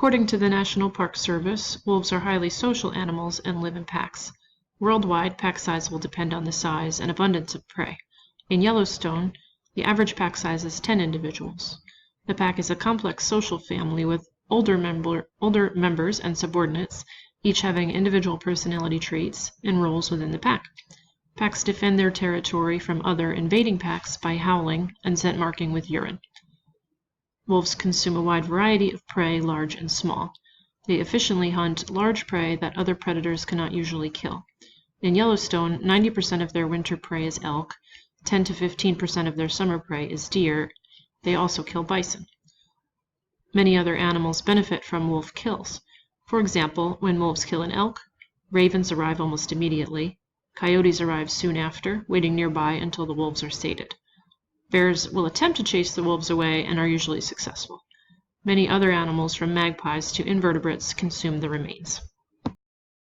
According to the National Park Service, wolves are highly social animals and live in packs. Worldwide, pack size will depend on the size and abundance of prey. In Yellowstone, the average pack size is 10 individuals. The pack is a complex social family with older members and subordinates, each having individual personality traits and roles within the pack. Packs defend their territory from other invading packs by howling and scent marking with urine. Wolves consume a wide variety of prey, large and small. They efficiently hunt large prey that other predators cannot usually kill. In Yellowstone, 90% of their winter prey is elk, 10 to 15% of their summer prey is deer. They also kill bison. Many other animals benefit from wolf kills. For example, when wolves kill an elk, ravens arrive almost immediately. Coyotes arrive soon after, waiting nearby until the wolves are sated. Bears will attempt to chase the wolves away and are usually successful. Many other animals, from magpies to invertebrates, consume the remains.